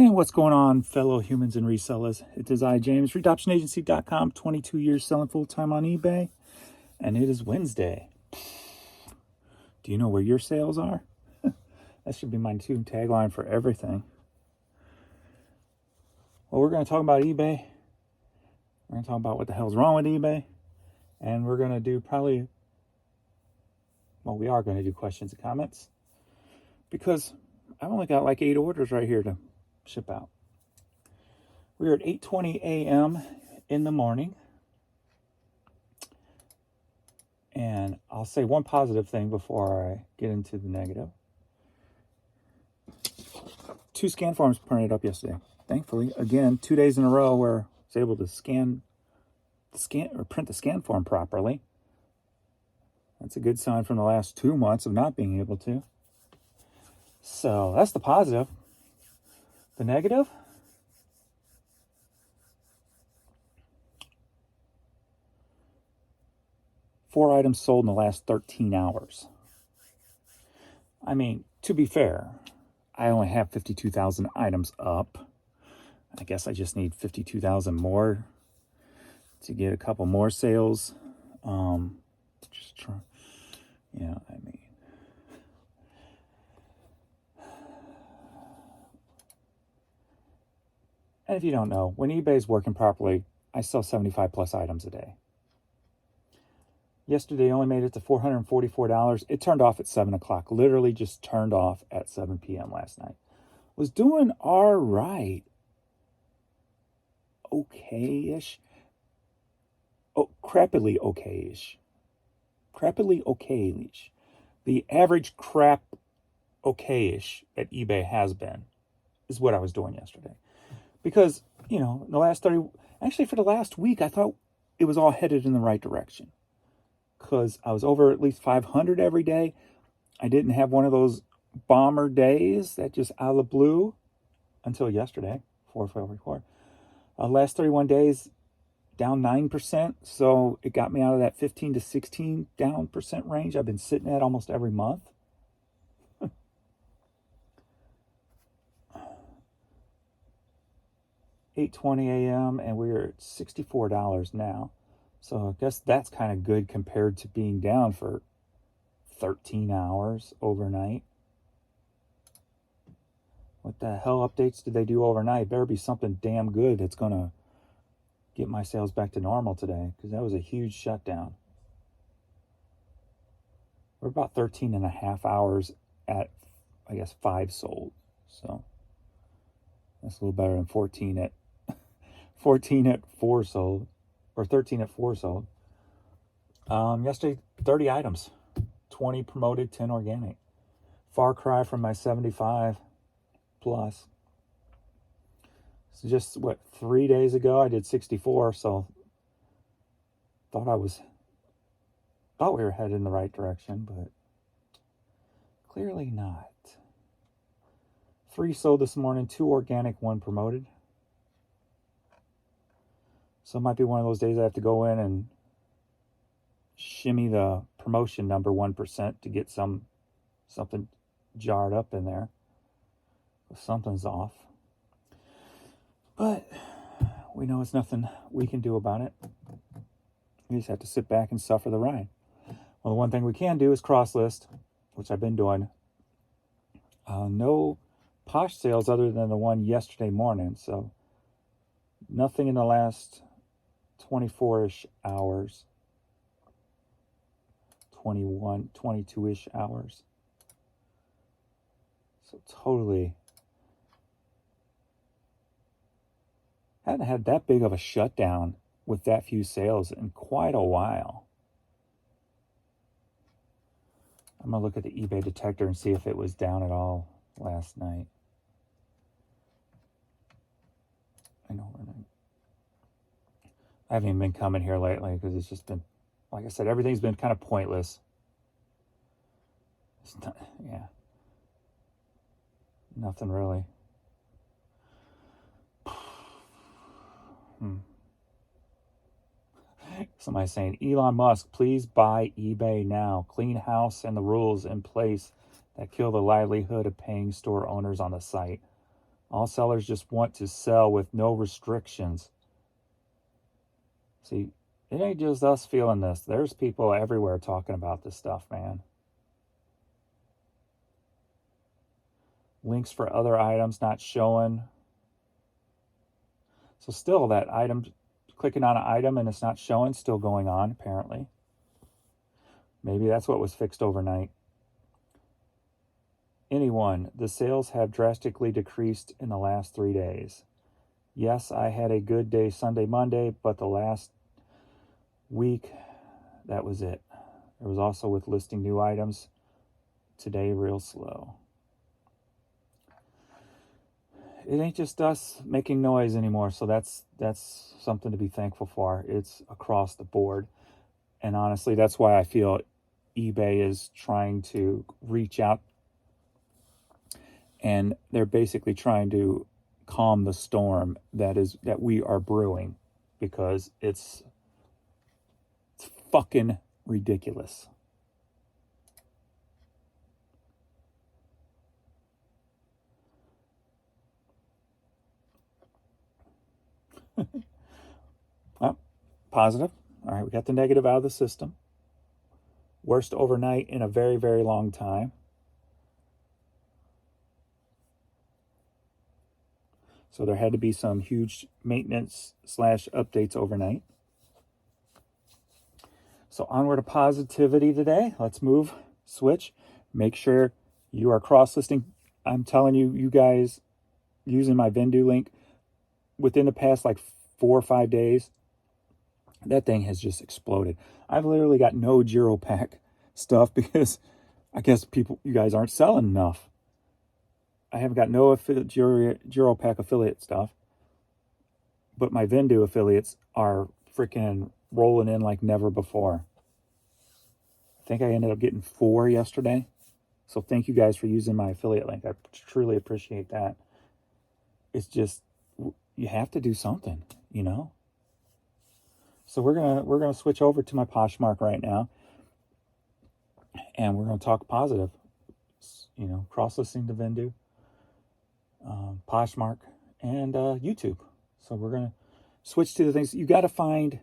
And what's going on, fellow humans and resellers? It is I, James, readoptionagency.com, 22 years selling full-time on eBay, and it is Wednesday. Do you know where your sales are? That should be my new tagline for everything. Well, we're going to talk about eBay. We're going to talk about what the hell's wrong with eBay. And we're going to do we are going to do questions and comments. Because I've only got like 8 orders right here to ship out. We're at 8:20 a.m. in the morning. And I'll say one positive thing before I get into the negative. 2 scan forms printed up yesterday. Thankfully, again, 2 days in a row where I was able to print the scan form properly. That's a good sign from the last 2 months of not being able to. So that's the positive. The negative? Four items sold in the last 13 hours. I mean, to be fair, I only have 52,000 items up. I guess I just need 52,000 more to get a couple more sales. And if you don't know, when eBay's working properly, I sell 75 plus items a day. Yesterday, I only made it to $444. It turned off at 7 o'clock. Literally just turned off at 7 p.m. last night. Was doing all right. Okay-ish. Oh, crappily okay-ish. Crappily okay-ish. The average crap okay-ish that eBay has been is what I was doing yesterday. Because, in the last for the last week, I thought it was all headed in the right direction. Because I was over at least 500 every day. I didn't have one of those bomber days that just out of the blue until yesterday, 444. Last 31 days, down 9%. So it got me out of that 15 to 16 down percent range I've been sitting at almost every month. $8:20 a.m. and we're at $64 now. So I guess that's kind of good compared to being down for 13 hours overnight. What the hell updates did they do overnight? Better be something damn good that's going to get my sales back to normal today, because that was a huge shutdown. We're about 13 and a half hours at, 5 sold. So that's a little better than 14 at 4 sold. Or 13 at 4 sold. Yesterday, 30 items. 20 promoted, 10 organic. Far cry from my 75 plus. So just, 3 days ago, I did 64. So thought we were headed in the right direction, but clearly not. 3 sold this morning, 2 organic, 1 promoted. So it might be one of those days I have to go in and shimmy the promotion number 1% to get something jarred up in there. Something's off. But we know it's nothing we can do about it. We just have to sit back and suffer the ride. Well, the one thing we can do is cross list, which I've been doing. No Posh sales other than the one yesterday morning. So nothing in the last 24-ish hours, 21, 22-ish hours. So totally hadn't had that big of a shutdown with that few sales in quite a while. I'm going to look at the eBay detector and see if it was down at all last night. I haven't even been coming here lately because it's just been, like I said, everything's been kind of pointless. Nothing really. Somebody's saying, Elon Musk, please buy eBay now. Clean house and the rules in place that kill the livelihood of paying store owners on the site. All sellers just want to sell with no restrictions. See, it ain't just us feeling this. There's people everywhere talking about this stuff, man. Links for other items not showing. So still that item, clicking on an item and it's not showing, still going on apparently. Maybe that's what was fixed overnight. Anyone, the sales have drastically decreased in the last 3 days. Yes, I had a good day Sunday, Monday, but the last week, that was it. There was also with listing new items. Today, real slow. It ain't just us making noise anymore, so that's something to be thankful for. It's across the board. And honestly, that's why I feel eBay is trying to reach out, and they're basically trying to calm the storm that we are brewing, because it's fucking ridiculous. Well, positive. All right, we got the negative out of the system. Worst overnight in a very, very long time. So there had to be some huge maintenance / updates overnight. So onward to positivity today. Let's switch. Make sure you are cross-listing. I'm telling you, you guys, using my Vendoo link, within the past like 4 or 5 days, that thing has just exploded. I've literally got no Giropack stuff because I guess you guys aren't selling enough. I haven't got no Giropack affiliate stuff, but my Vendoo affiliates are freaking rolling in like never before. I think I ended up getting 4 yesterday. So thank you guys for using my affiliate link. I truly appreciate that. It's just, you have to do something, you know? So we're gonna switch over to my Poshmark right now, and we're gonna talk positive. You know, cross-listing to Vendoo, Poshmark, and YouTube. So we're gonna switch to the things you got to find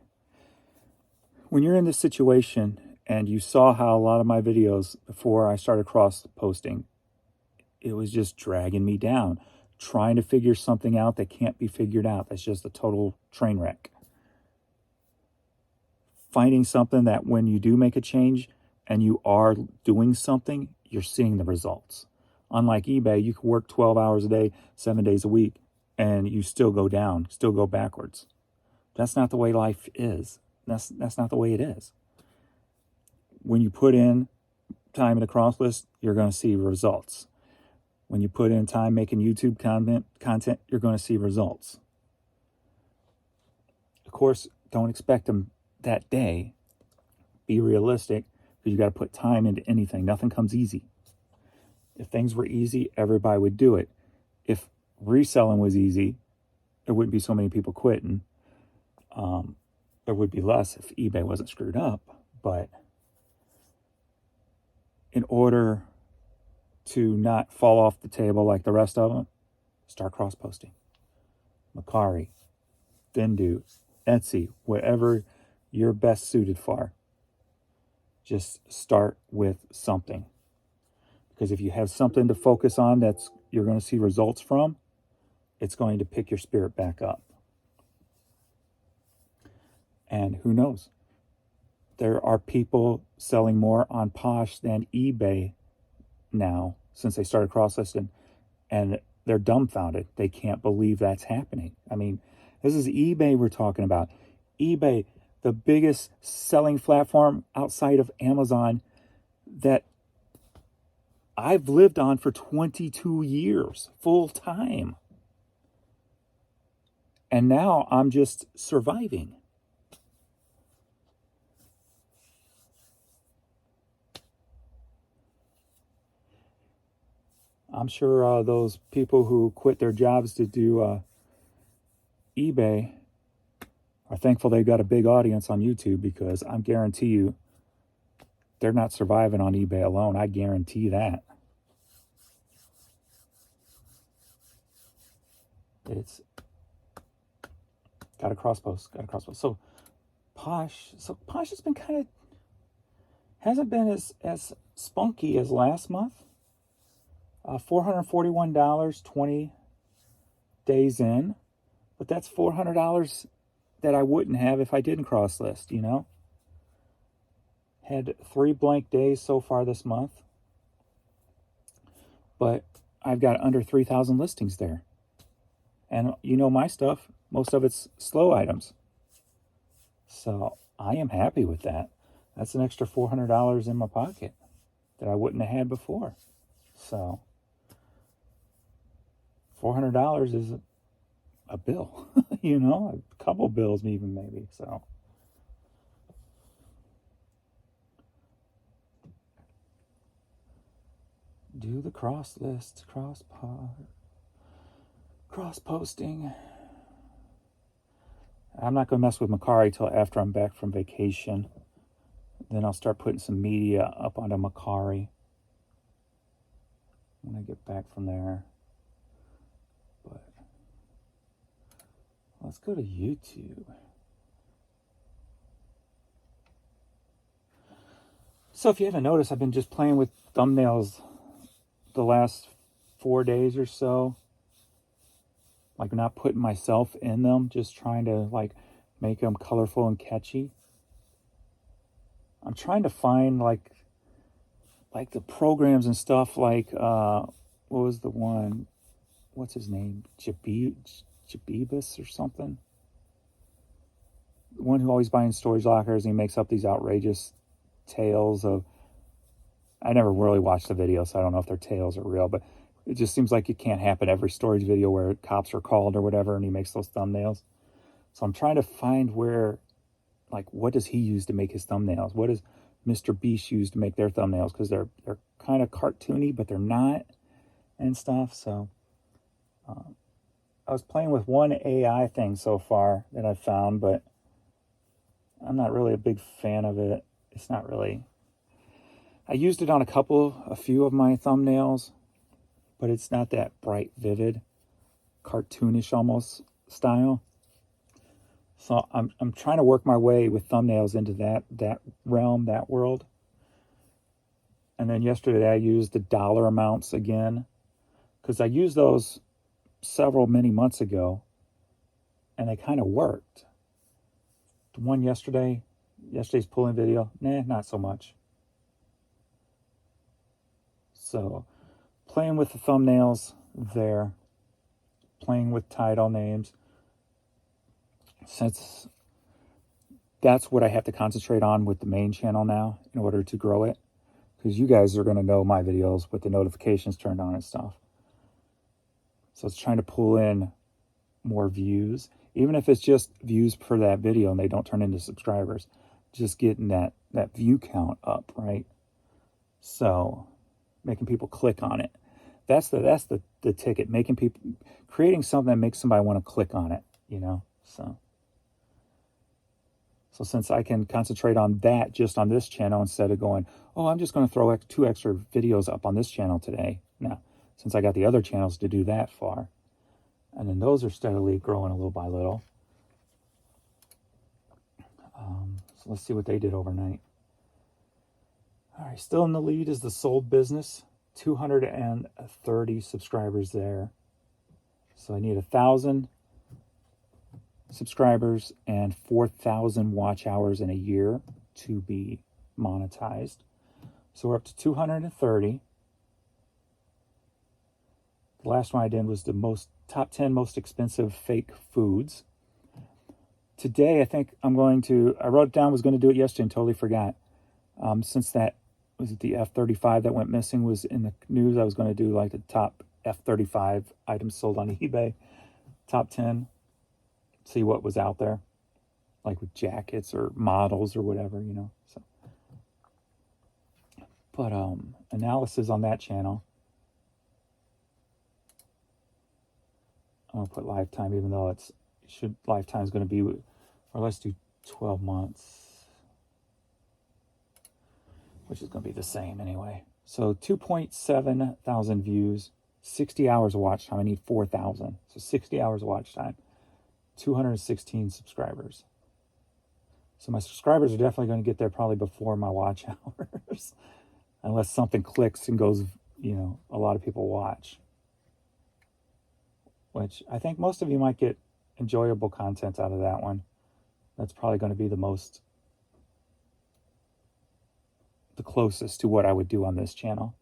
when you're in this situation. And you saw how a lot of my videos before I started cross-posting, it was just dragging me down, trying to figure something out that can't be figured out. That's just a total train wreck. Finding something that when you do make a change and you are doing something, you're seeing the results. Unlike eBay, you can work 12 hours a day, 7 days a week, and you still go down, still go backwards. That's not the way life is. That's not the way it is. When you put in time in a cross list, you're going to see results. When you put in time making YouTube content, you're going to see results. Of course, don't expect them that day. Be realistic, because you got to put time into anything. Nothing comes easy. If things were easy, everybody would do it. If reselling was easy, there wouldn't be so many people quitting. There would be less if eBay wasn't screwed up. But in order to not fall off the table like the rest of them, start cross-posting. Mercari, Vendoo, Etsy, whatever you're best suited for. Just start with something. Because if you have something to focus on that's you're going to see results from, it's going to pick your spirit back up. And who knows? There are people selling more on Posh than eBay now since they started cross-listing, and they're dumbfounded. They can't believe that's happening. I mean, this is eBay we're talking about. eBay, the biggest selling platform outside of Amazon that I've lived on for 22 years, full time. And now I'm just surviving. I'm sure those people who quit their jobs to do eBay are thankful they've got a big audience on YouTube, because I guarantee you they're not surviving on eBay alone. I guarantee that. It's got a cross post, So Posh has been kind of, hasn't been as spunky as last month. $441, 20 days in. But that's $400 that I wouldn't have if I didn't cross list, you know? Had 3 blank days so far this month. But I've got under 3,000 listings there. And you know my stuff, most of it's slow items. So I am happy with that. That's an extra $400 in my pocket that I wouldn't have had before. So $400 is a bill, you know, a couple bills even maybe. So do the cross list, cross posting. I'm not going to mess with Mercari till after I'm back from vacation. Then I'll start putting some media up onto Mercari when I get back from there. But let's go to YouTube. So if you haven't noticed, I've been just playing with thumbnails the last 4 days or so. Like not putting myself in them, just trying to like make them colorful and catchy. I'm trying to find like the programs and stuff like what was the one? What's his name? Jabibus or something. The one who always buys storage lockers and he makes up these outrageous tales of. I never really watched the video, so I don't know if their tales are real, but it just seems like it can't happen every storage video where cops are called or whatever, and he makes those thumbnails. So I'm trying to find where, like, what does he use to make his thumbnails? What does Mr. Beast use to make their thumbnails? Because they're kind of cartoony, but they're not, and stuff. So I was playing with one AI thing so far that I found, but I'm not really a big fan of it. It's not really. I used it on a few of my thumbnails, but it's not that bright, vivid, cartoonish almost style. So I'm trying to work my way with thumbnails into that realm, that world. And then yesterday I used the dollar amounts again, because I used those many months ago, and they kind of worked. The one yesterday's pulling video, not so much. So playing with the thumbnails there, playing with title names, since that's what I have to concentrate on with the main channel now in order to grow it, because you guys are going to know my videos with the notifications turned on and stuff. So it's trying to pull in more views, even if it's just views for that video and they don't turn into subscribers, just getting that view count up, right? So making people click on it. That's the ticket, creating something that makes somebody want to click on it, you know? So since I can concentrate on that just on this channel instead of going, oh, I'm just going to throw 2 extra videos up on this channel today. No, since I got the other channels to do that far. And then those are steadily growing a little by little. So let's see what they did overnight. All right, still in the lead is the Sold Business. 230 subscribers there. So I need 1,000 subscribers and 4,000 watch hours in a year to be monetized. So we're up to 230. The last one I did was the top 10 most expensive fake foods. Today, I think I wrote it down, was going to do it yesterday and totally forgot. Since that was it the F-35 that went missing was in the news, I was going to do like the top F-35 items sold on eBay, top 10, see what was out there, like with jackets or models or whatever, you know. So, but analysis on that channel. I'm gonna put lifetime, even though lifetime is going to be, or let's do 12 months. Which is going to be the same anyway. So 2.7 thousand views 60 hours of watch time. I need 4,000. So 60 hours of watch time. 216 subscribers. So my subscribers are definitely going to get there probably before my watch hours. Unless something clicks and goes, a lot of people watch. Which I think most of you might get enjoyable content out of that one. That's probably going to be the closest to what I would do on this channel.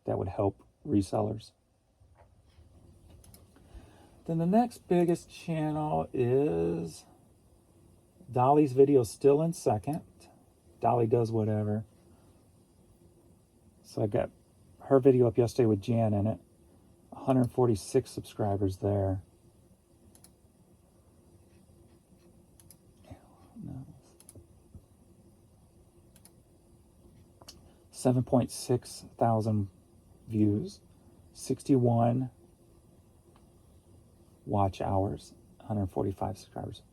That would help resellers. Then the next biggest channel is Dolly's video, still in second. Dolly does whatever. So I got her video up yesterday with Jan in it. 146 subscribers there. 7.6 thousand views, 61 watch hours, 145 subscribers.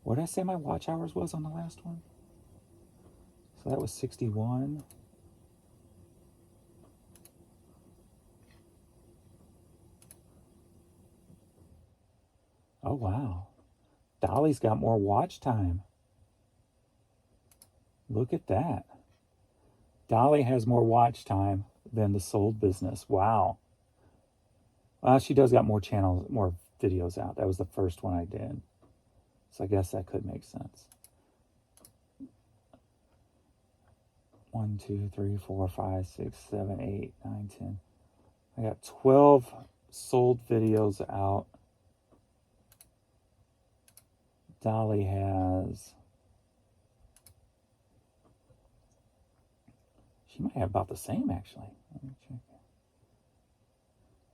What did I say my watch hours was on the last one? So that was 61. Oh, wow. Dolly's got more watch time. Look at that. Dolly has more watch time than the Sold business. Wow. Well, she does got more channels, more videos out. That was the first one I did. So I guess that could make sense. 1, 2, 3, 4, 5, 6, 7, 8, 9, 10. I got 12 sold videos out. Dolly has... She might have about the same, actually. Let me check.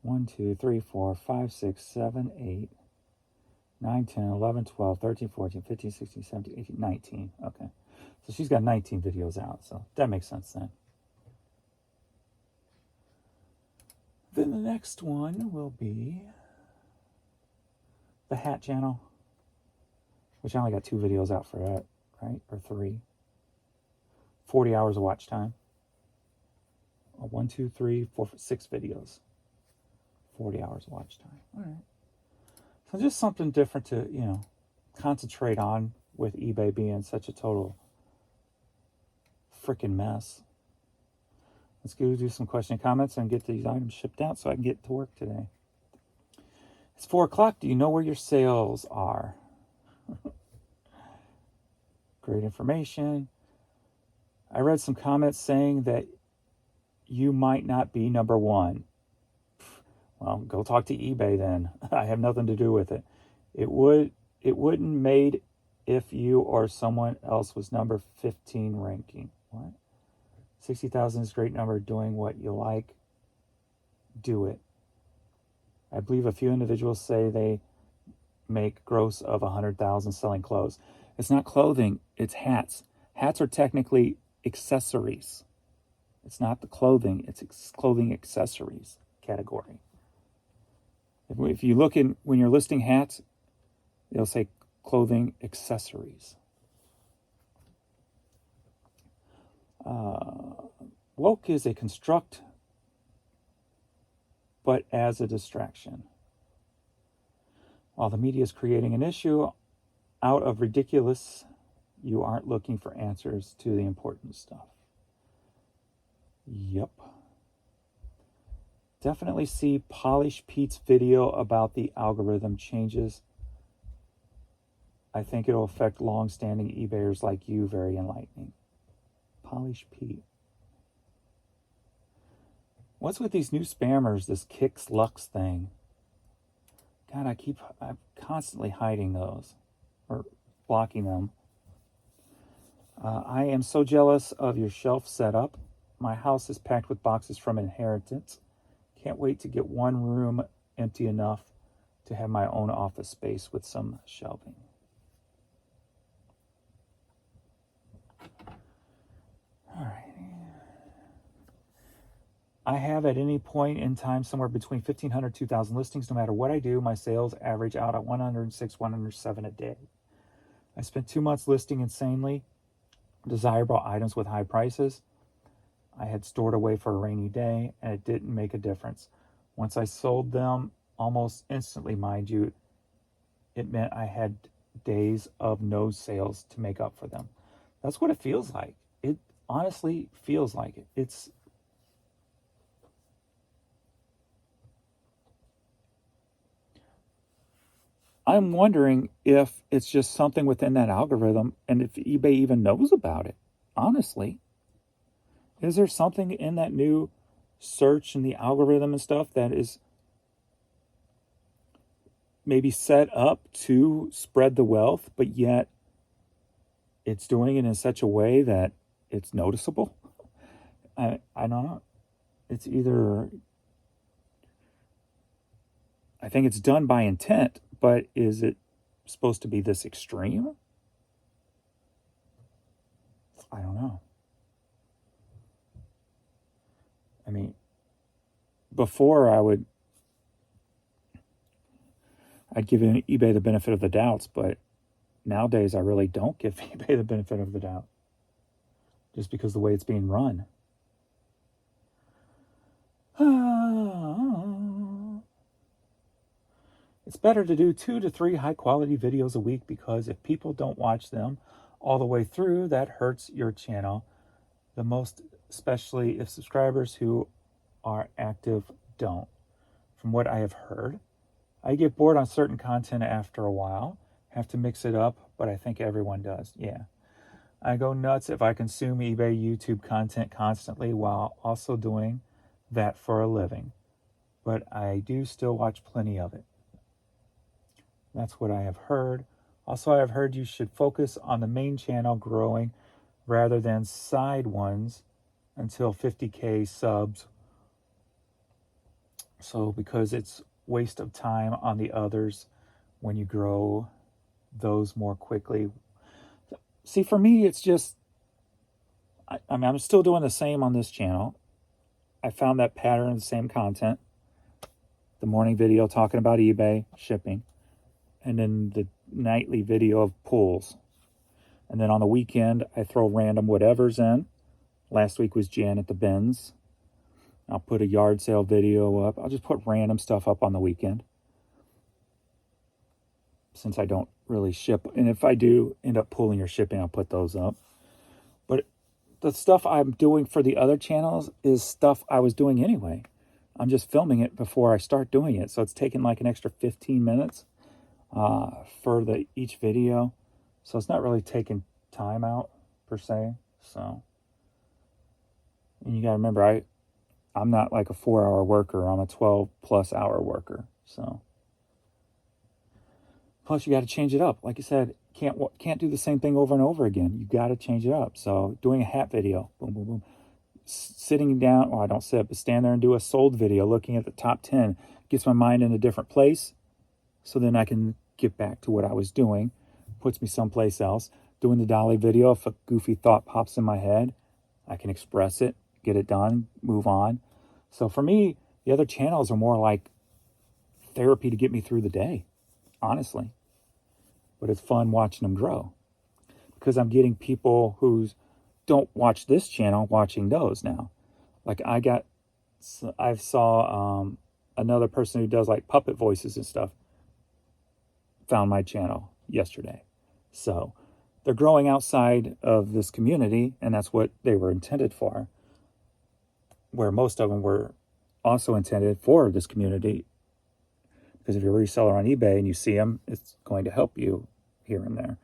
1, 2, 3, 4, 5, 6, 7, 8, 9, 10, 11, 12, 13, 14, 15, 16, 17, 18, 19. Okay. So she's got 19 videos out. So that makes sense then. Then the next one will be the hat channel, which I only got 2 videos out for that, right? Or 3. 40 hours of watch time. 1, 2, 3, 4, 6 videos. 40 hours of watch time. All right. So just something different to, concentrate on with eBay being such a total freaking mess. Let's go do some question and comments and get these items shipped out so I can get to work today. It's 4 o'clock. Do you know where your sales are? Great information. I read some comments saying that you might not be number 1. Well, go talk to eBay then. I have nothing to do with it. It wouldn't made if you or someone else was number 15 ranking. What? 60,000 is a great number. Doing what you like, do it. I believe a few individuals say they make gross of 100,000 selling clothes. It's not clothing, it's hats. Hats are technically accessories. It's not the clothing, it's clothing accessories category. If you look in, when you're listing hats, it'll say clothing accessories. Woke is a construct, but as a distraction. While the media is creating an issue out of ridiculous, you aren't looking for answers to the important stuff. Yep. Definitely see Polish Pete's video about the algorithm changes. I think it'll affect long-standing eBayers like you. Very enlightening. Polish Pete. What's with these new spammers, this Kicks Lux thing? God, I'm constantly hiding those or blocking them. I am so jealous of your shelf setup. My house is packed with boxes from inheritance. Can't wait to get one room empty enough to have my own office space with some shelving. All right. I have at any point in time somewhere between 1,500 2,000 listings. No matter what I do, my sales average out at 106, 107 a day. I spent 2 months listing insanely desirable items with high prices. I had stored away for a rainy day, and it didn't make a difference. Once I sold them, almost instantly, mind you, it meant I had days of no sales to make up for them. That's what it feels like. It honestly feels like it. I'm wondering if it's just something within that algorithm and if eBay even knows about it. Honestly, is there something in that new search and the algorithm and stuff that is maybe set up to spread the wealth, but yet it's doing it in such a way that it's noticeable? I don't know. It's either, I think it's done by intent, but is it supposed to be this extreme? I don't know. I mean, before I'd give eBay the benefit of the doubts, but nowadays I really don't give eBay the benefit of the doubt, just because the way it's being run. It's better to do 2 to 3 high quality videos a week, because if people don't watch them all the way through, that hurts your channel the most, especially if subscribers who are active don't. From what I have heard, I get bored on certain content after a while, have to mix it up, but I think everyone does. Yeah. I go nuts if I consume eBay YouTube content constantly while also doing that for a living, but I do still watch plenty of it. That's what I have heard. Also, I have heard you should focus on the main channel growing rather than side ones until 50K subs. So, because it's waste of time on the others when you grow those more quickly. See, for me, it's just, I mean, I'm still doing the same on this channel. I found that pattern, the same content. The morning video talking about eBay, shipping, and then the nightly video of pulls. And then on the weekend, I throw random whatevers in. Last week was Jan at the bins. I'll put a yard sale video up. I'll just put random stuff up on the weekend, since I don't really ship. And if I do end up pulling or shipping, I'll put those up. But the stuff I'm doing for the other channels is stuff I was doing anyway. I'm just filming it before I start doing it. So it's taking like an extra 15 minutes for each video. So it's not really taking time out per se. So, and you got to remember, I'm not like a 4-hour worker. I'm a 12+ hour worker. So, plus you got to change it up. Like I said, can't do the same thing over and over again. You got to change it up. So doing a hat video, boom, boom, boom. Sitting down, I don't sit, but stand there and do a sold video, looking at the top 10, gets my mind in a different place. So then I can get back to what I was doing, puts me someplace else. Doing the dolly video, if a goofy thought pops in my head, I can express it, get it done, move on. So for me, the other channels are more like therapy to get me through the day, honestly. But it's fun watching them grow, because I'm getting people who don't watch this channel watching those now. Like I saw another person who does like puppet voices and stuff found my channel yesterday. So they're growing outside of this community, and that's what they were intended for. Where most of them were also intended for this community, because if you're a reseller on eBay and you see them, it's going to help you here and there,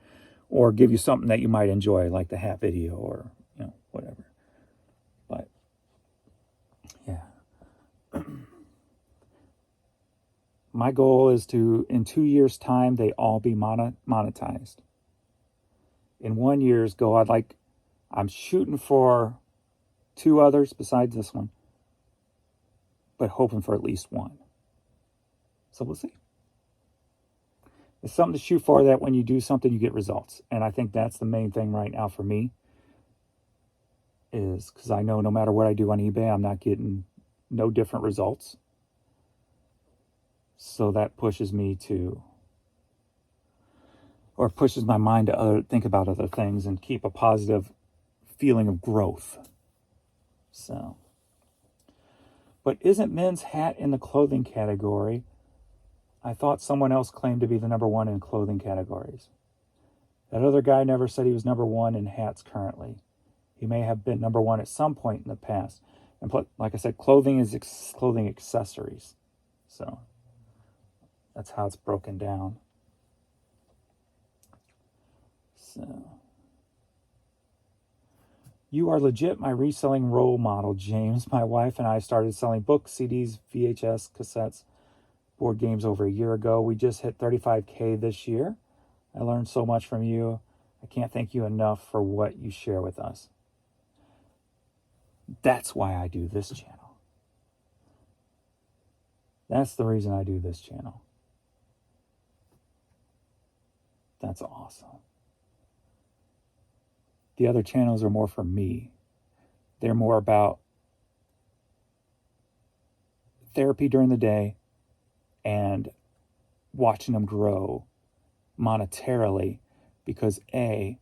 or give you something that you might enjoy, like the hat video or whatever. But yeah, my goal is to, in 2 years' time, they all be monetized. In 1 year's goal, I'm shooting for 2 others besides this one, but hoping for at least 1. So we'll see. It's something to shoot for, that when you do something, you get results. And I think that's the main thing right now for me, is because I know no matter what I do on eBay, I'm not getting no different results. So that pushes me to, or pushes my mind to think about other things and keep a positive feeling of growth. So, but isn't men's hat in the clothing category? I thought someone else claimed to be the number one in clothing categories. That other guy never said he was number one in hats currently. He may have been number one at some point in the past. And like I said, clothing is clothing accessories. So that's how it's broken down. So you are legit my reselling role model, James. My wife and I started selling books, CDs, VHS, cassettes, board games over a year ago. We just hit 35K this year. I learned so much from you. I can't thank you enough for what you share with us. That's why I do this channel. That's the reason I do this channel. That's awesome. The other channels are more for me. They're more about therapy during the day and watching them grow monetarily because A,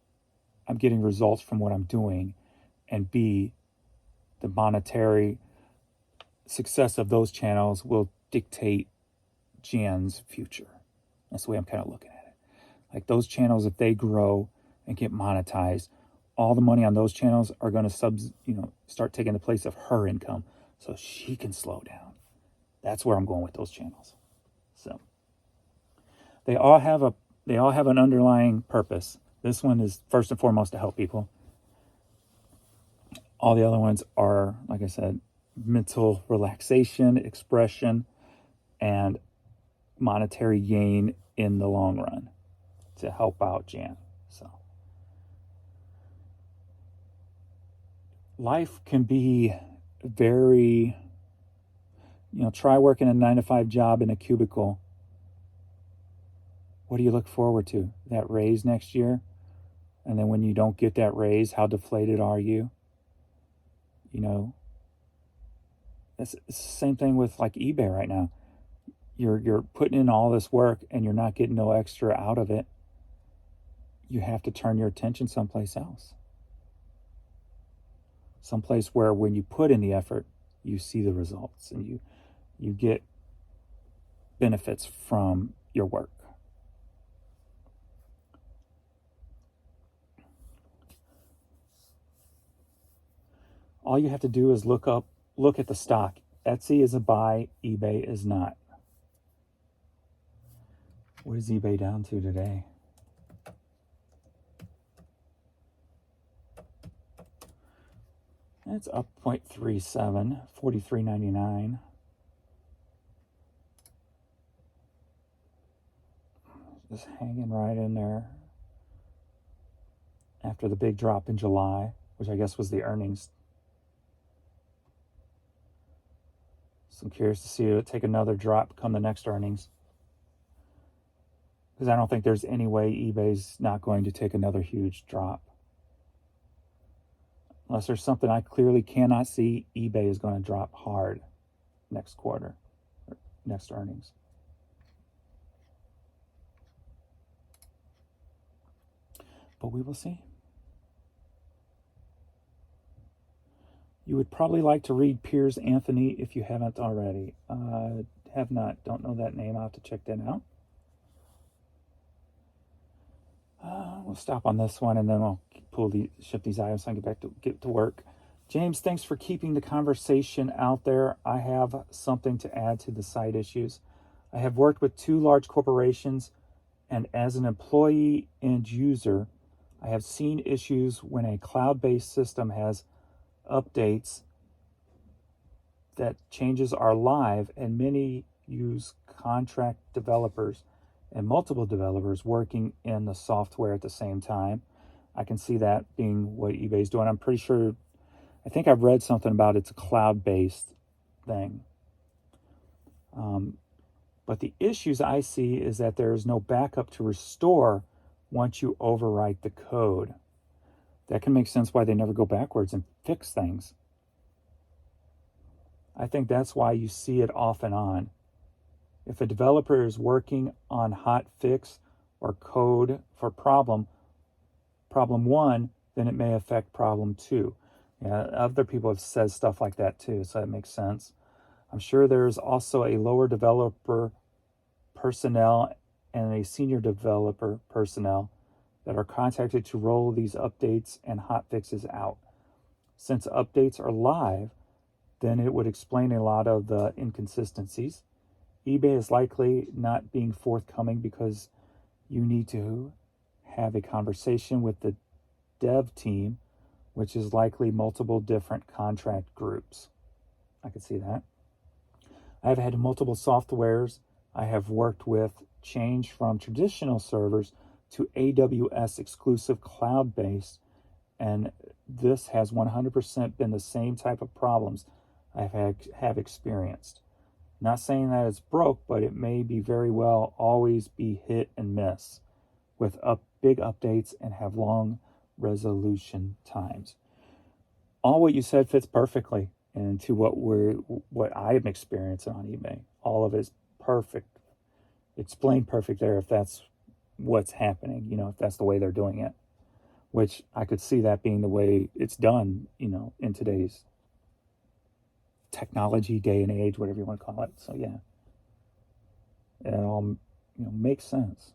I'm getting results from what I'm doing, and B, the monetary success of those channels will dictate Jan's future. That's the way I'm kind of looking at it. Like those channels, if they grow and get monetized, all the money on those channels are going to start taking the place of her income so she can slow down. That's where I'm going with those channels. So they all have an underlying purpose. This one is first and foremost to help people. All the other ones are, like I said, mental relaxation, expression, and monetary gain in the long run to help out Jan. So life can be very, try working a 9-to-5 job in a cubicle. What do you look forward to? That raise next year? And then when you don't get that raise, how deflated are you? It's the same thing with like eBay right now. You're putting in all this work and you're not getting no extra out of it. You have to turn your attention someplace else. Someplace where when you put in the effort, you see the results and you get benefits from your work. All you have to do is look at the stock. Etsy is a buy, eBay is not. What is eBay down to today? It's up 0.37, $43.99. Just hanging right in there after the big drop in July, which I guess was the earnings. So I'm curious to see it take another drop come the next earnings. Because I don't think there's any way eBay's not going to take another huge drop. Unless there's something I clearly cannot see, eBay is going to drop hard next quarter, or next earnings. But we will see. You would probably like to read Piers Anthony if you haven't already. Have not. Don't know that name. I'll have to check that out. We'll stop on this one and then we'll shift these items so I can get to work. James, thanks for keeping the conversation out there. I have something to add to the side issues. I have worked with 2 large corporations, and as an employee and user, I have seen issues when a cloud-based system has updates that changes are live, and many use contract developers and multiple developers working in the software at the same time. I can see that being what eBay's doing. I'm pretty sure, I think I've read something about it's a cloud-based thing. But the issues I see is that there is no backup to restore once you overwrite the code. That can make sense why they never go backwards and fix things. I think that's why you see it off and on. If a developer is working on hot fix or code for problem 1, then it may affect problem 2. Yeah, other people have said stuff like that too, so that makes sense. I'm sure there's also a lower developer personnel and a senior developer personnel that are contacted to roll these updates and hot fixes out. Since updates are live, then it would explain a lot of the inconsistencies. eBay is likely not being forthcoming because you need to have a conversation with the dev team, which is likely multiple different contract groups. I could see that. I've had multiple softwares I have worked with change from traditional servers to AWS exclusive cloud-based, and this has 100% been the same type of problems I have experienced. Not saying that it's broke, but it may be very well always be hit and miss with big updates and have long resolution times. All what you said fits perfectly into what I am experiencing on eBay. All of it is perfect, explained perfect there if that's what's happening, if that's the way they're doing it, which I could see that being the way it's done, in today's technology day and age, whatever you want to call it. So yeah, it all makes sense.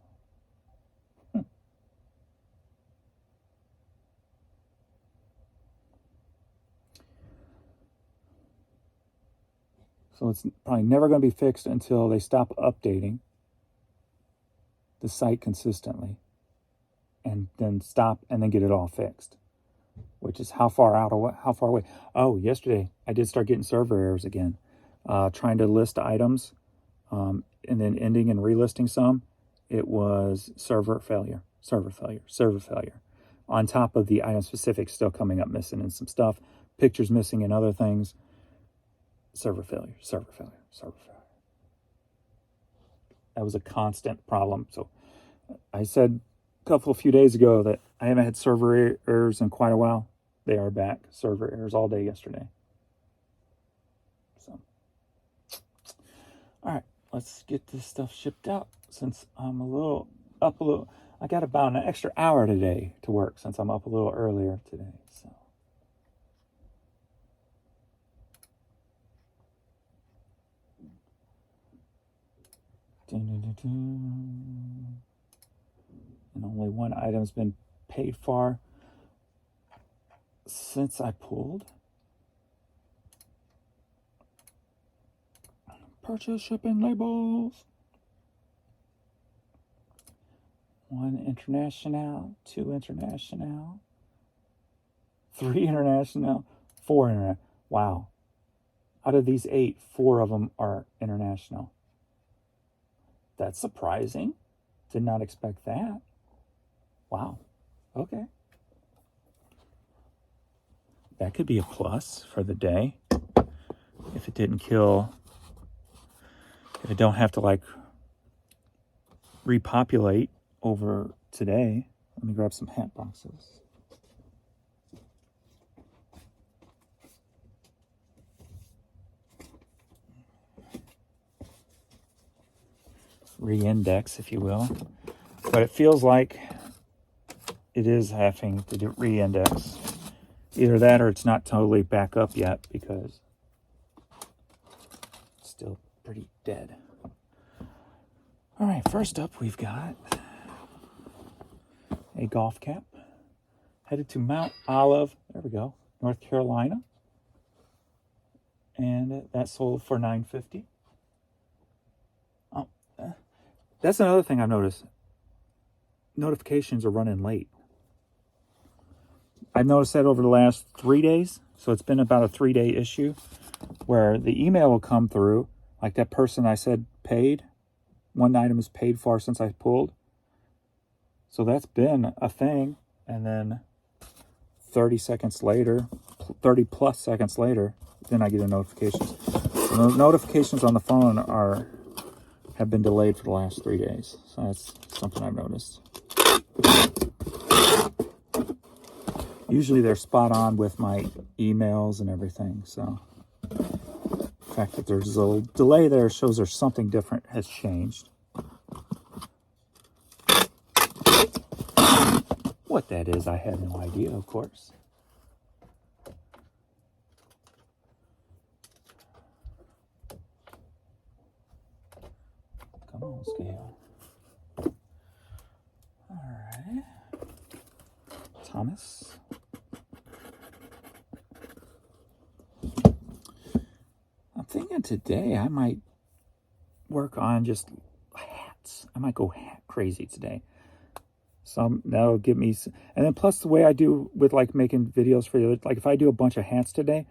So it's probably never going to be fixed until they stop updating the site consistently and then stop and then get it all fixed, which is how far away. Oh, yesterday I did start getting server errors again, trying to list items and then ending and relisting some. It was server failure on top of the item specific still coming up missing and some stuff, pictures missing and other things. Server failure. That was a constant problem. So I said a few days ago that I haven't had server errors in quite a while. They are back. Server errors all day yesterday. So, all right, let's get this stuff shipped out since I'm up a little. I got about an extra hour today to work since I'm up a little earlier today. So. And only one item's been paid for since I pulled. Purchase shipping labels. 1 international, 2 international, 3 international, 4 international. Wow. Out of these 8, 4 of them are international. That's surprising. Did not expect that. Wow. Okay. That could be a plus for the day. If it didn't kill, if it don't have to repopulate over today. Let me grab some hat boxes. Re-index, if you will. But it feels like it is having to re-index. Either that or it's not totally back up yet because it's still pretty dead. All right, first up we've got a golf cap. Headed to Mount Olive, there we go, North Carolina. And that sold for $9.50. That's another thing I've noticed. Notifications are running late. I've noticed that over the last 3 days. So it's been about a 3-day issue where the email will come through. Like that person I said paid. One item is paid for since I pulled. So that's been a thing. And then 30 plus seconds later, then I get a notification. And the notifications on the phone have been delayed for the last 3 days. So that's something I've noticed. Usually they're spot on with my emails and everything. So the fact that there's a little delay there shows there's something different has changed. What that is, I had no idea, of course. scale. All right. Thomas. I'm thinking today I might work on just hats. I might go hat crazy today. So that'll give me, and then plus the way I do with like making videos for you, like if I do a bunch of hats today,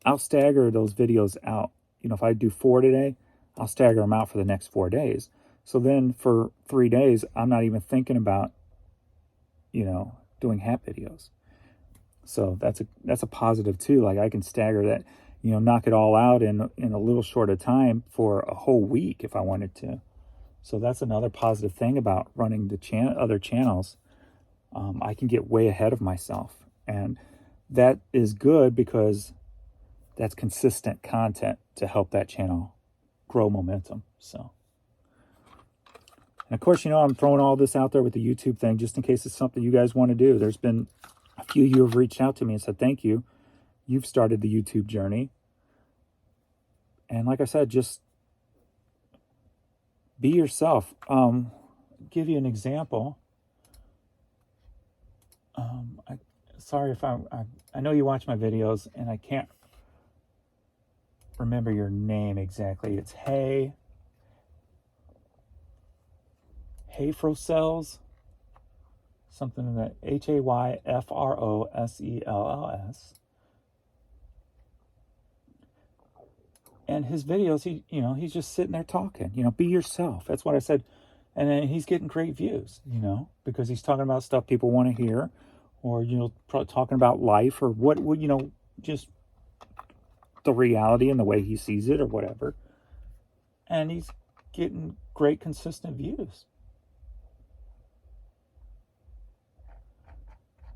I'll stagger those videos out. You know, if I do 4 today, I'll stagger them out for the next 4 days. So then for 3 days, I'm not even thinking about, you know, doing hat videos. So that's a positive too. Like I can stagger that, you know, knock it all out in a little short of time for a whole week if I wanted to. So that's another positive thing about running the other channels. I can get way ahead of myself, and that is good because that's consistent content to help that channel grow momentum. So, and of course, you know, I'm throwing all this out there with the YouTube thing just in case it's something you guys want to do. There's been a few of you have reached out to me and said, thank you. You've started the YouTube journey. And like I said, just be yourself. Give you an example. Sorry if I know you watch my videos and I can't remember your name exactly. It's Hayfrocells, something in that HAYFROSELLS. And his videos, he's just sitting there talking, be yourself. That's what I said. And then he's getting great views, because he's talking about stuff people want to hear, or, talking about life, or what, just the reality and the way he sees it or whatever. And he's getting great, consistent views.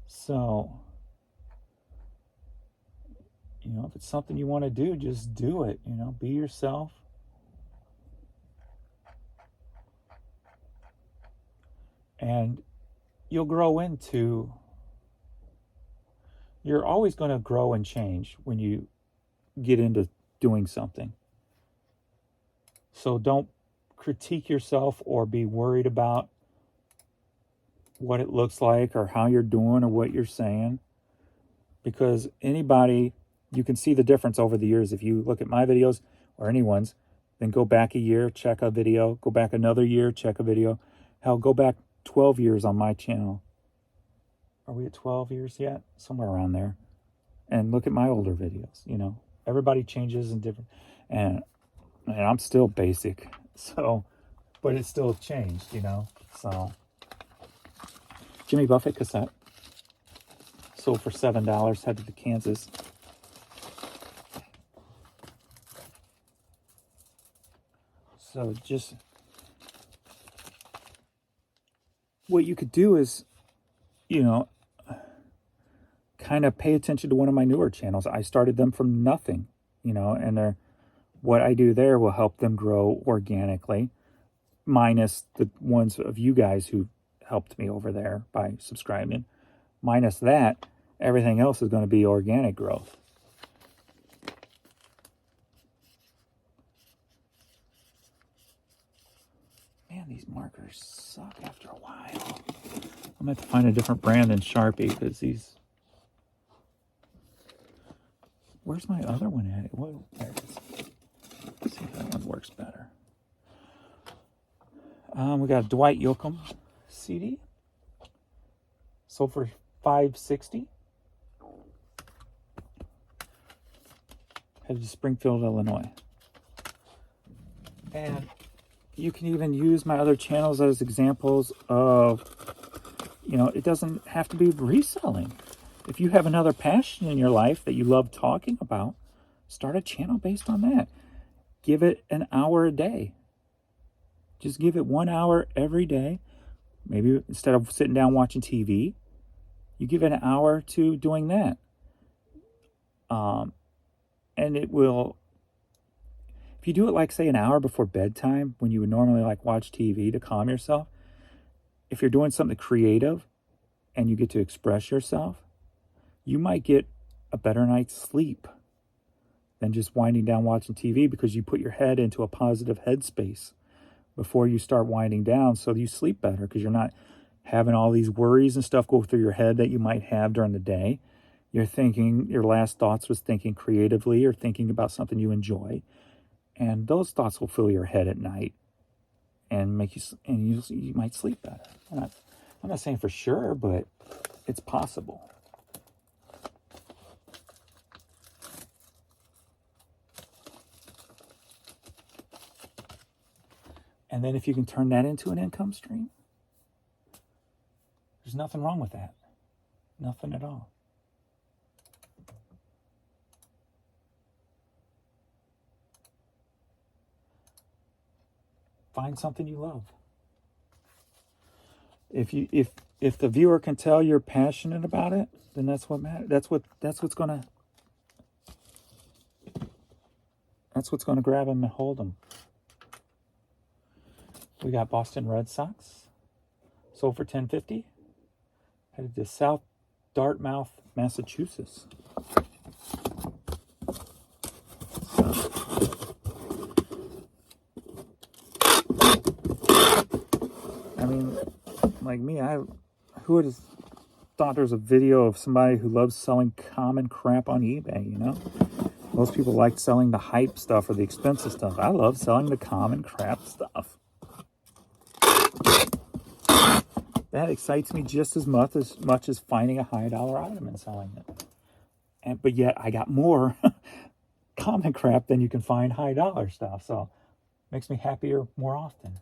So, if it's something you want to do, just do it, be yourself. And you'll grow into, you're always going to grow and change when you get into doing something. So don't critique yourself or be worried about what it looks like or how you're doing or what you're saying. Because anybody, you can see the difference over the years. If you look at my videos or anyone's, then go back a year, check a video, go back another year, check a video. Hell, go back 12 years on my channel. Are we at 12 years yet? Somewhere around there. And look at my older videos, Everybody changes and different. And I'm still basic. So, but it's still changed, So, Jimmy Buffett cassette. Sold for $7, headed to Kansas. So just, what you could do is, kind of pay attention to one of my newer channels. I started them from nothing, and what I do there will help them grow organically, minus the ones of you guys who helped me over there by subscribing. Minus that, everything else is going to be organic growth. Man, these markers suck after a while. I'm going to have to find a different brand than Sharpie because these... Where's my other one at? Whoa, there it is. Let's see if that one works better. We got a Dwight Yoakam CD. Sold for $5.60. Headed to Springfield, Illinois. And you can even use my other channels as examples of, it doesn't have to be reselling. If you have another passion in your life that you love talking about, start a channel based on that. Give it an hour a day. Just give it 1 hour every day. Maybe instead of sitting down watching TV, you give it an hour to doing that. And it will, if you do it like say an hour before bedtime, when you would normally like watch TV to calm yourself, if you're doing something creative and you get to express yourself, you might get a better night's sleep than just winding down watching TV because you put your head into a positive headspace before you start winding down so you sleep better, because you're not having all these worries and stuff go through your head that you might have during the day. You're thinking, your last thoughts was thinking creatively or thinking about something you enjoy. And those thoughts will fill your head at night and make you, and you might sleep better. I'm not saying for sure, but it's possible. And then if you can turn that into an income stream, there's nothing wrong with that. Nothing at all. Find something you love. If the viewer can tell you're passionate about it, then that's what matters. That's what's gonna grab them and hold them. We got Boston Red Sox. Sold for $10.50. Headed to South Dartmouth, Massachusetts. I mean, like me, who would have thought there was a video of somebody who loves selling common crap on eBay, you know? Most people like selling the hype stuff or the expensive stuff. I love selling the common crap stuff. That excites me just as much as finding a high dollar item and selling it. But yet I got more common crap than you can find high dollar stuff. So it makes me happier more often.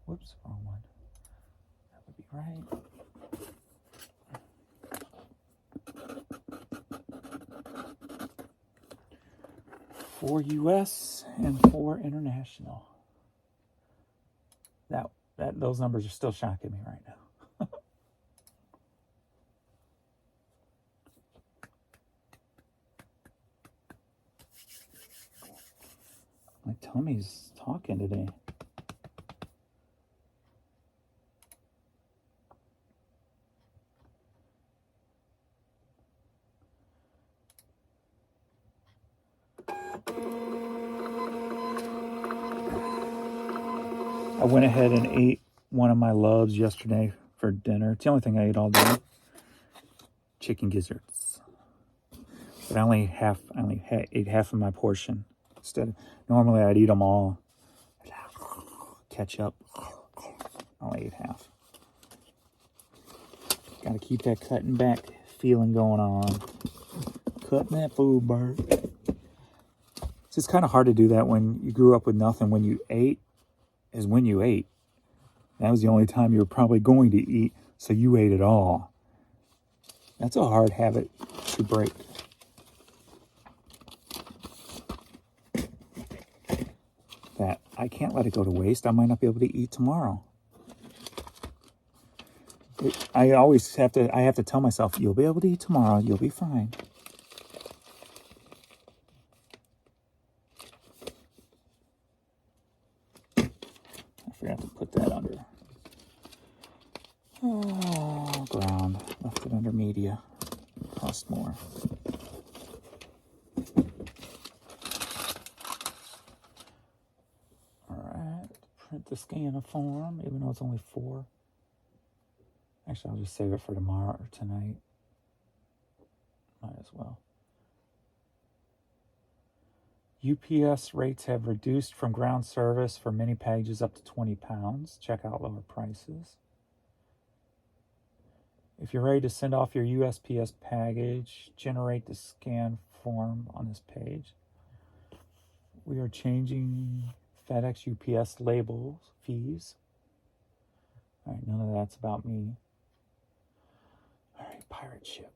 Whoops, wrong one. That would be right. For US and for international. Those numbers are still shocking me right now. My tummy's talking today. I went ahead and ate one of my loves yesterday for dinner. It's the only thing I ate all day. Chicken gizzards. But I only ate half of my portion. Normally I'd eat them all. Ketchup. I only ate half. Got to keep that cutting back feeling going on. Cutting that food, Bert. It's kind of hard to do that when you grew up with nothing. When you ate is when you ate. That was the only time you were probably going to eat, so you ate it all. That's a hard habit to break. That I can't let it go to waste. I might not be able to eat tomorrow. I have to tell myself, you'll be able to eat tomorrow. You'll be fine. I forgot to put that under. Oh, ground. Left it under media. Cost more. Alright. Print the scan of form, even though it's only 4. Actually, I'll just save it for tomorrow or tonight. Might as well. UPS rates have reduced from ground service for many packages up to 20 pounds. Check out lower prices. If you're ready to send off your USPS package, generate the scan form on this page. We are changing FedEx UPS labels, fees. All right, none of that's about me. All right, pirate ship.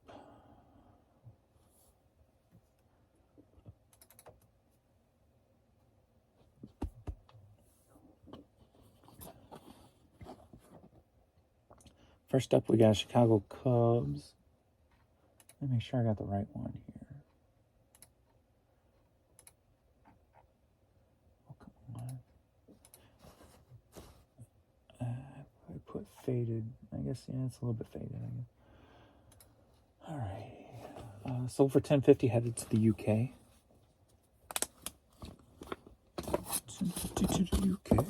First up, we got Chicago Cubs. Let me make sure I got the right one here. Oh, come on. I put faded. I guess, yeah, it's a little bit faded. All right. Sold for $10.50, headed to the UK. To the UK. I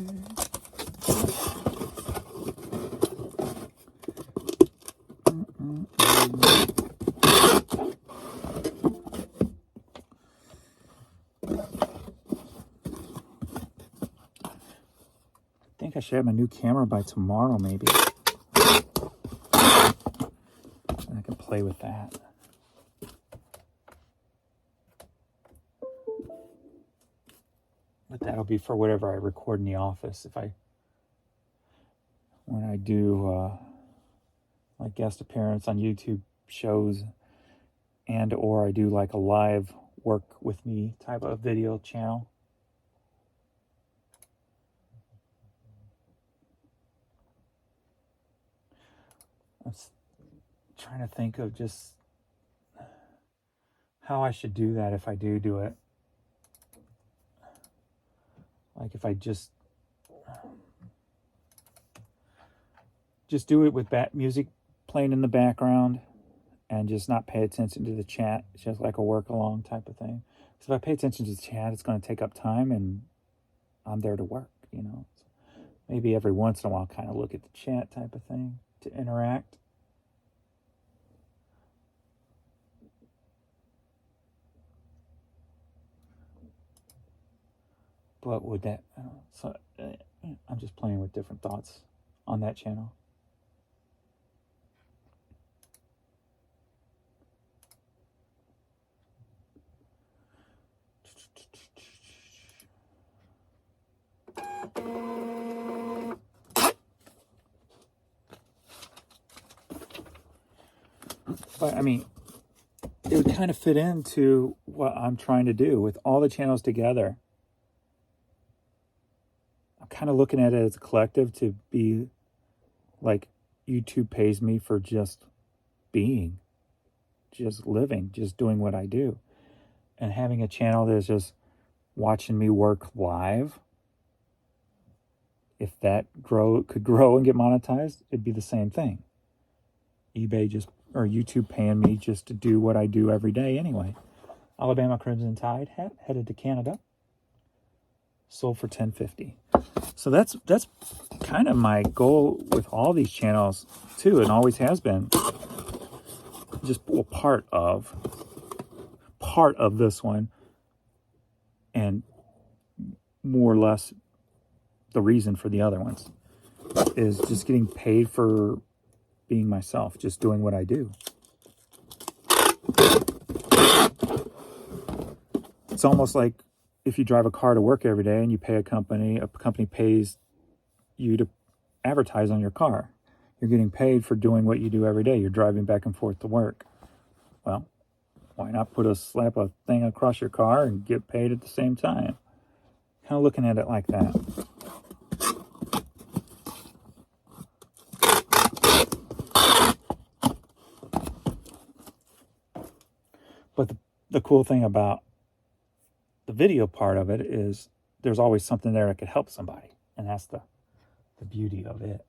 think I should have my new camera by tomorrow, maybe. And I can play with that. But that'll be for whatever I record in the office. When I do like guest appearance on YouTube shows, and or I do like a live work with me type of video channel. I'm trying to think of just how I should do that if I do it. Like if I just do it with music playing in the background and just not pay attention to the chat. It's just like a work along type of thing. Because if I pay attention to the chat, it's going to take up time, and I'm there to work, you know. So maybe every once in a while kind of look at the chat type of thing to interact. But would that, so I'm just playing with different thoughts on that channel. But I mean, it would kind of fit into what I'm trying to do with all the channels together. I'm kind of looking at it as a collective to be like YouTube pays me for just being, just living, just doing what I do. And having a channel that's just watching me work live, if that could grow and get monetized, it'd be the same thing. eBay or YouTube paying me just to do what I do every day anyway. Alabama Crimson Tide hat, headed to Canada. Sold for $10.50. So that's kind of my goal with all these channels too, and always has been. Just part of this one, and more or less the reason for the other ones is just getting paid for being myself, just doing what I do. It's almost like if you drive a car to work every day and you pay a company pays you to advertise on your car. You're getting paid for doing what you do every day. You're driving back and forth to work. Well, why not slap a thing across your car and get paid at the same time? Kind of looking at it like that. But the cool thing about the video part of it is there's always something there that could help somebody. And that's the beauty of it.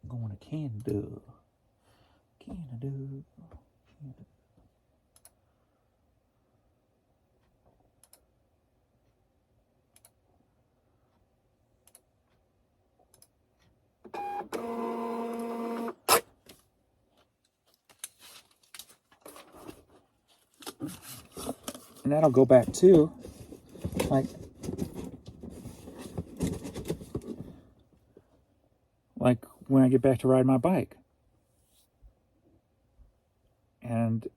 I'm going to Canada. And that'll go back to like when I get back to ride my bike. And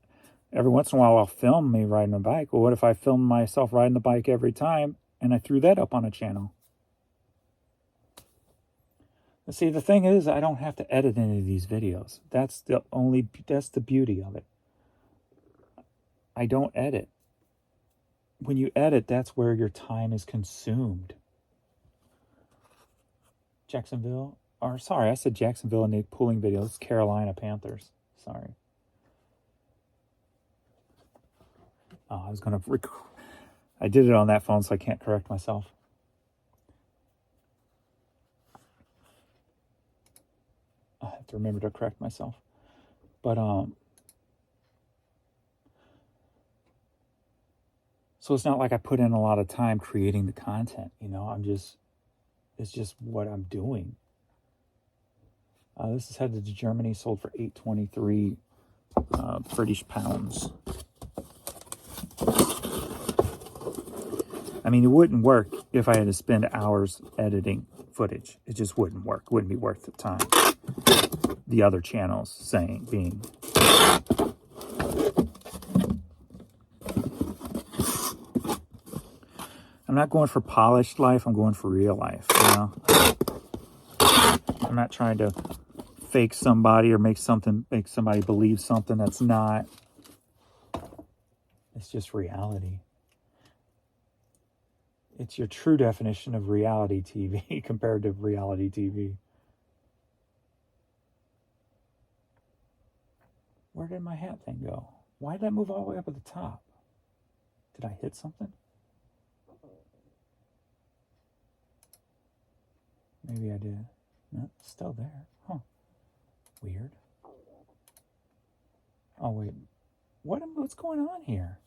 every once in a while I'll film me riding a bike. Well, what if I filmed myself riding the bike every time and I threw that up on a channel? See, the thing is, I don't have to edit any of these videos. That's the beauty of it. I don't edit. When you edit, that's where your time is consumed. Jacksonville, or sorry, I said Jacksonville in the pooling video. It's Carolina Panthers. Sorry. Oh, I did it on that phone, so I can't correct myself. I have to remember to correct myself. But so it's not like I put in a lot of time creating the content, you know. It's just what I'm doing. This is headed to Germany, sold for 823 British pounds. I mean, it wouldn't work if I had to spend hours editing footage. It just wouldn't work. Wouldn't be worth the time. The other channels being. I'm not going for polished life. I'm going for real life, you know. I'm not trying to fake somebody or make somebody believe something that's not. It's just reality. It's your true definition of reality TV compared to reality TV. Where did my hat thing go? Why did that move all the way up at the top? Did I hit something? Maybe I did. No, it's still there. Huh. Weird. Oh, wait. What's going on here?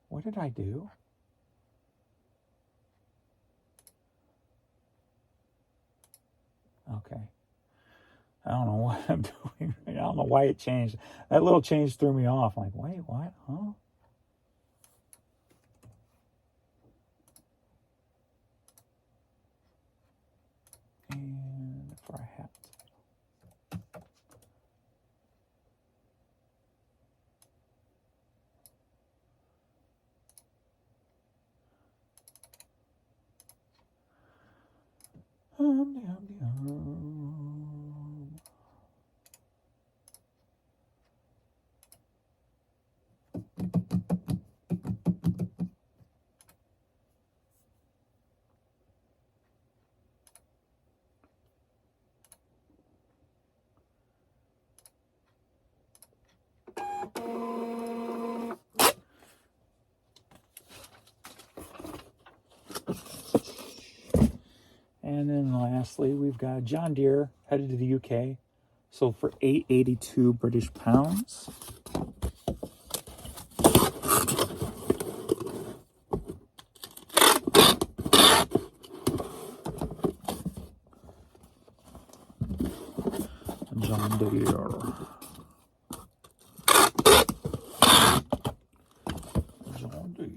What did I do? Okay. I don't know what I'm doing. I don't know why it changed. That little change threw me off. I'm like, wait, what? Huh? And for a hat. And then lastly, we've got John Deere headed to the UK, sold for 882 British pounds. John Deere. John Deere.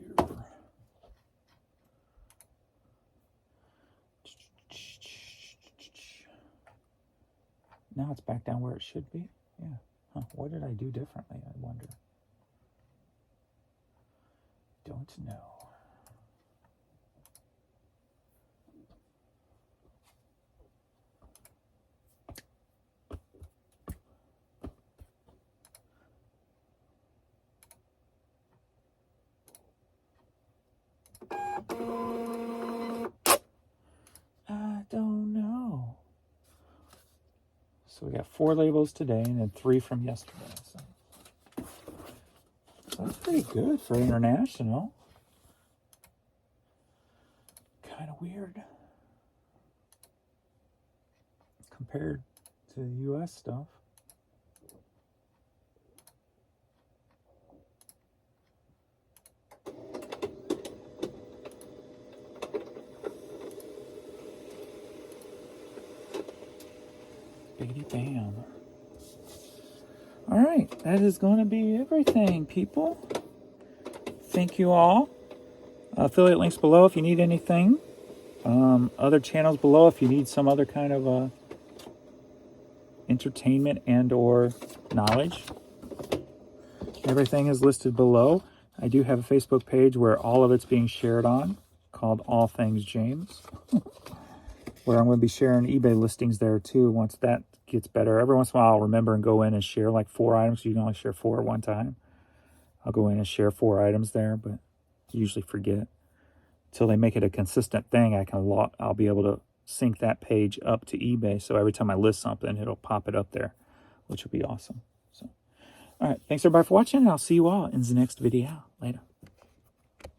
Now it's back down where it should be. Yeah. Huh. What did I do differently, I wonder? Don't know. I don't know. So we got 4 labels today and then 3 from yesterday. So that's pretty good for international. Kind of weird compared to the US stuff. Biggity bam. All right, that is going to be everything, people. Thank you all. Affiliate links below if you need anything. Other channels below if you need some other kind of entertainment and or knowledge. Everything is listed below. I do have a Facebook page where all of it's being shared on, called All Things James, where I'm going to be sharing eBay listings there too once that gets better. Every once in a while I'll remember and go in and share like 4 items. So you can only share 4 at one time. I'll go in and share 4 items there, but I usually forget. Until they make it a consistent thing, I'll be able to sync that page up to eBay. So every time I list something, it'll pop it up there, which will be awesome. So, all right. Thanks everybody for watching, and I'll see you all in the next video. Later.